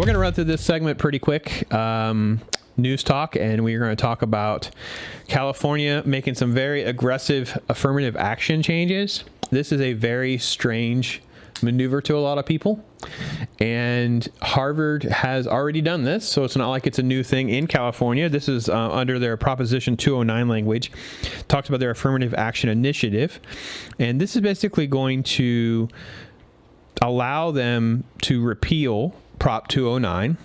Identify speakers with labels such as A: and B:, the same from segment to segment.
A: we're going to run through this segment pretty quick. News talk, and we're going to talk about California making some very aggressive affirmative action changes. This is a very strange maneuver to a lot of people, and Harvard has already done this, so it's not like it's a new thing in California. This is under their Proposition 209 language. Talks about their affirmative action initiative, and this is basically going to allow them to repeal Prop 209,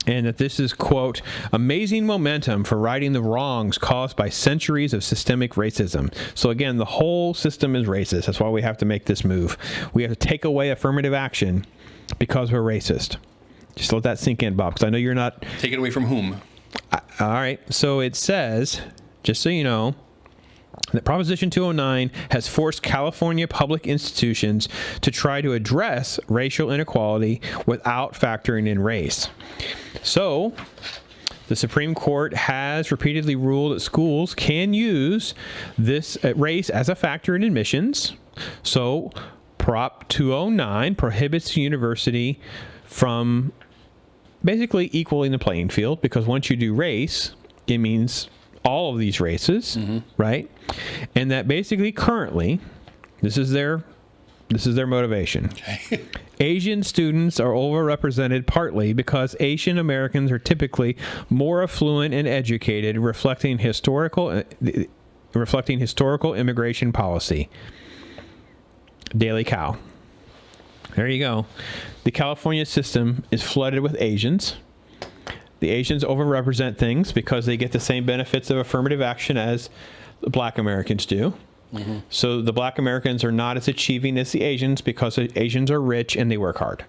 A: and that this is, quote, amazing momentum for righting the wrongs caused by centuries of systemic racism. So again, the whole system is racist. That's why we have to make this move. We have to take away affirmative action because we're racist. Just let that sink in, Bob, because I know you're not...
B: Take it away from whom?
A: All right. So it says, just so you know, that Proposition 209 has forced California public institutions to try to address racial inequality without factoring in race. So, the Supreme Court has repeatedly ruled that schools can use this race as a factor in admissions. So, Prop 209 prohibits the university from basically equaling the playing field, because once you do race, it means all of these races, right? And that basically currently, this is their motivation.
B: Okay.
A: Asian students are overrepresented partly because Asian Americans are typically more affluent and educated, reflecting historical immigration policy. Daily Cow. There you go. The California system is flooded with Asians. The Asians overrepresent things because they get the same benefits of affirmative action as the Black Americans do. Mm-hmm. So the Black Americans are not as achieving as the Asians because the Asians are rich and they work hard.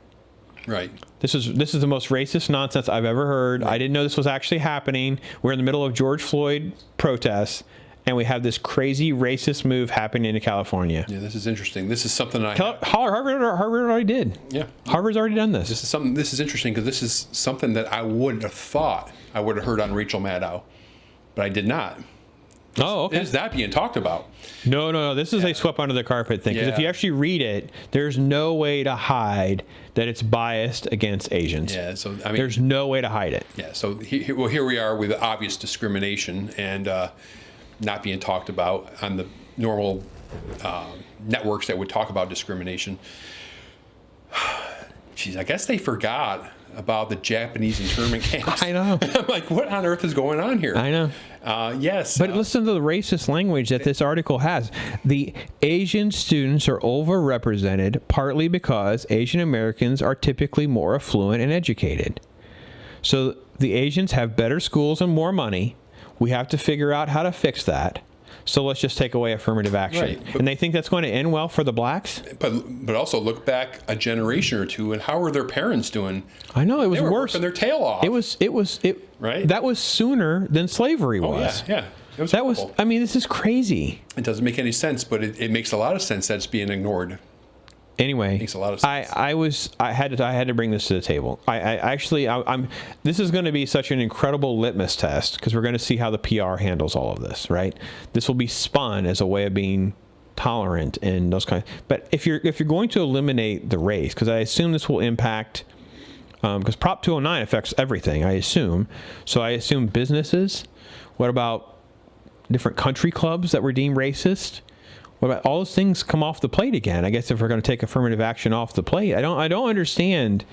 B: Right.
A: This is the most racist nonsense I've ever heard. Right. I didn't know this was actually happening. We're in the middle of George Floyd protests, and we have this crazy racist move happening in California.
B: Yeah, this is interesting. This is something
A: Harvard already did.
B: Yeah.
A: Harvard's already done this.
B: This is interesting because this is something that I would have thought I would have heard on Rachel Maddow, but I did not.
A: Oh, okay.
B: Is that being talked about?
A: No. This is a swept under the carpet thing. Because if you actually read it, there's no way to hide that it's biased against Asians.
B: Yeah, so I mean,
A: there's no way to hide it.
B: Yeah, so here we are with obvious discrimination and not being talked about on the normal networks that would talk about discrimination. Jeez, I guess they forgot about the Japanese internment camps.
A: I know.
B: I'm like, what on earth is going on here?
A: I know.
B: Yes.
A: But listen to the racist language that this article has. The Asian students are overrepresented partly because Asian Americans are typically more affluent and educated. So the Asians have better schools and more money. We have to figure out how to fix that. So let's just take away affirmative action. Right, and they think that's going to end well for the blacks?
B: But also look back a generation or two, and how were their parents doing?
A: I know, it was
B: worse. They were
A: worse.
B: working their tail off.
A: It was
B: right?
A: That was sooner than slavery was.
B: Yeah. It was horrible.
A: I mean, this is crazy.
B: It doesn't make any sense, but it makes a lot of sense that it's being ignored.
A: Anyway,
B: makes a lot of sense.
A: I had to bring this to the table. I'm this is going to be such an incredible litmus test because we're going to see how the PR handles all of this, right? This will be spun as a way of being tolerant and those kinds. But if you're going to eliminate the race, because I assume this will impact, because Prop 209 affects everything, I assume. So I assume businesses. What about different country clubs that were deemed racist? What about all those things come off the plate again? I guess if we're going to take affirmative action off the plate, I don't understand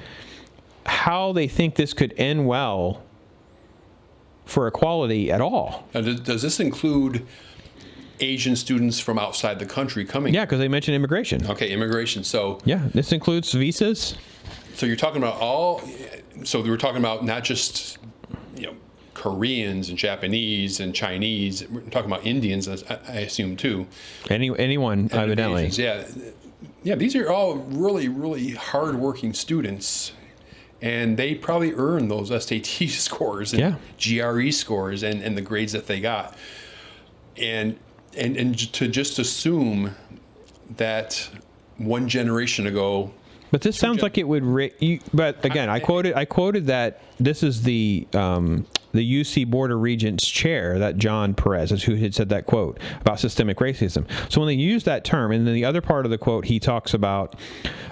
A: how they think this could end well for equality at all.
B: Now, does this include Asian students from outside the country coming?
A: Yeah, because they mentioned immigration.
B: Okay, immigration. So
A: yeah, this includes visas.
B: So you're talking about all. So we're talking about not just Koreans and Japanese and Chinese. We're talking about Indians, I assume, too.
A: Anyone, evidently.
B: Asians, yeah. These are all really, really hardworking students, and they probably earned those SAT scores and GRE scores and the grades that they got. And to just assume that one generation ago.
A: But this sounds like it would. But again, I quoted that this is the the UC Board of Regents chair, that John Perez, is who had said that quote about systemic racism. So when they use that term, and then the other part of the quote, he talks about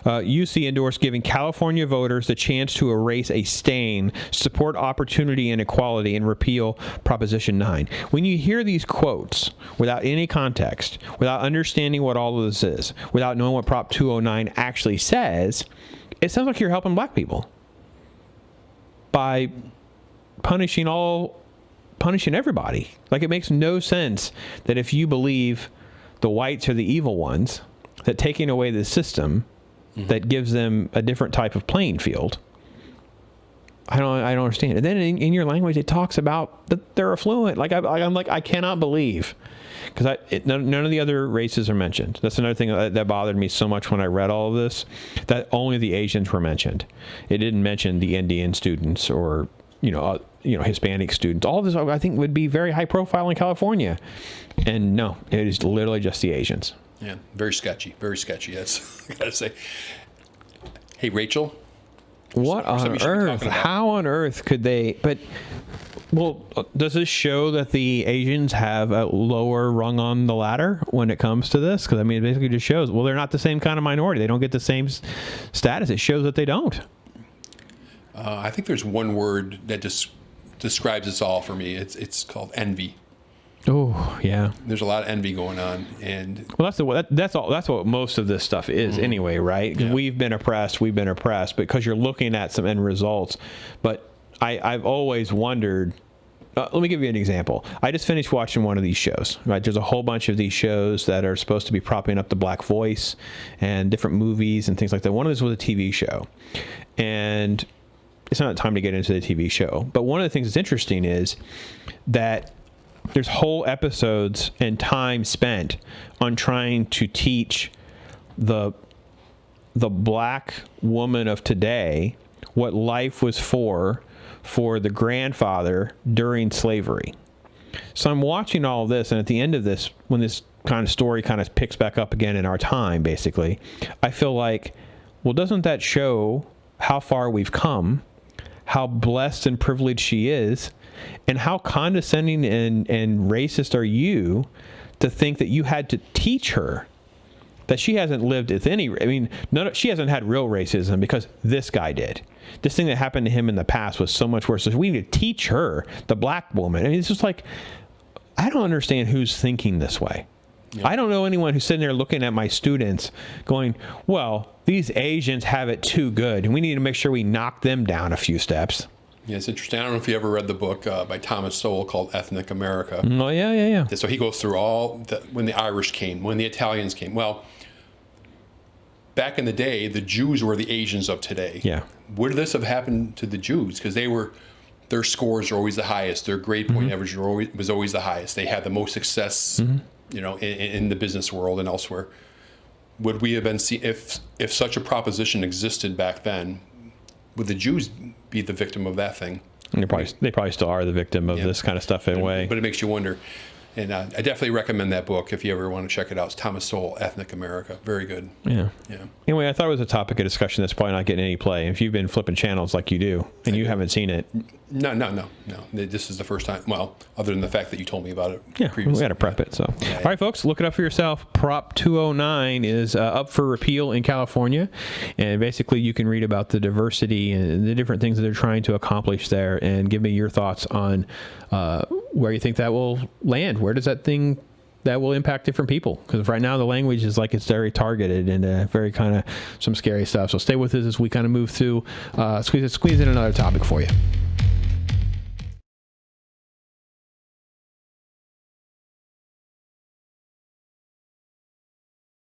A: UC endorsed giving California voters the chance to erase a stain, support opportunity and equality, and repeal Proposition 9. When you hear these quotes without any context, without understanding what all of this is, without knowing what Prop 209 actually says, it sounds like you're helping black people by punishing everybody. Like, it makes no sense that if you believe the whites are the evil ones, that taking away the system that gives them a different type of playing field. I don't understand. And then in your language, it talks about that they're affluent. I'm like, I cannot believe, because none of the other races are mentioned. That's another thing that bothered me so much when I read all of this, that only the Asians were mentioned. It didn't mention the Indian students or Hispanic students. All of this, I think, would be very high profile in California. And no, it is literally just the Asians.
B: Yeah, very sketchy. Very sketchy. That's I gotta say. Hey, Rachel.
A: What on earth? How on earth could they? Does this show that the Asians have a lower rung on the ladder when it comes to this? Because, I mean, it basically just shows, they're not the same kind of minority. They don't get the same status. It shows that they don't.
B: I think there's one word that just describes this all for me. It's called envy.
A: Oh, yeah.
B: There's a lot of envy going on, and
A: that's what most of this stuff is anyway, right? Yeah. We've been oppressed because you're looking at some end results. But I've always wondered. Let me give you an example. I just finished watching one of these shows. Right, there's a whole bunch of these shows that are supposed to be propping up the black voice and different movies and things like that. One of those was a TV show, and it's not time to get into the TV show. But one of the things that's interesting is that there's whole episodes and time spent on trying to teach the black woman of today what life was for the grandfather during slavery. So I'm watching all of this, and at the end of this, when this kind of story kind of picks back up again in our time, basically, I feel like, well, doesn't that show how far we've come, how blessed and privileged she is, and how condescending and racist are you to think that you had to teach her that she hasn't lived with any, she hasn't had real racism because this guy did. This thing that happened to him in the past was so much worse. So we need to teach her, the black woman. I mean, it's just like, I don't understand who's thinking this way. Yeah. I don't know anyone who's sitting there looking at my students going, well, these Asians have it too good, and we need to make sure we knock them down a few steps.
B: Yeah, it's interesting. I don't know if you ever read the book by Thomas Sowell called Ethnic America.
A: Oh, yeah.
B: So he goes through when the Irish came, when the Italians came. Well, back in the day, the Jews were the Asians of today.
A: Yeah.
B: Would this have happened to the Jews? Because their scores are always the highest. Their grade point average was always the highest. They had the most success, in the business world and elsewhere. Would we have been if such a proposition existed back then? Would the Jews be the victim of that thing?
A: They probably still are the victim of this kind of stuff in a way.
B: But it makes you wonder. And I definitely recommend that book if you ever want to check it out. It's Thomas Sowell, Ethnic America. Very good.
A: Yeah. Anyway, I thought it was a topic of discussion that's probably not getting any play. If you've been flipping channels like you do, and you haven't seen it.
B: No. This is the first time. Well, other than the fact that you told me about it previously.
A: We got to prep it. So, All right, folks, look it up for yourself. Prop 209 is up for repeal in California. And basically, you can read about the diversity and the different things that they're trying to accomplish there, and give me your thoughts on where you think that will land. Where does that will impact different people? Because right now the language is like it's very targeted and very kind of some scary stuff. So stay with us as we kind of move through, squeeze in another topic for you.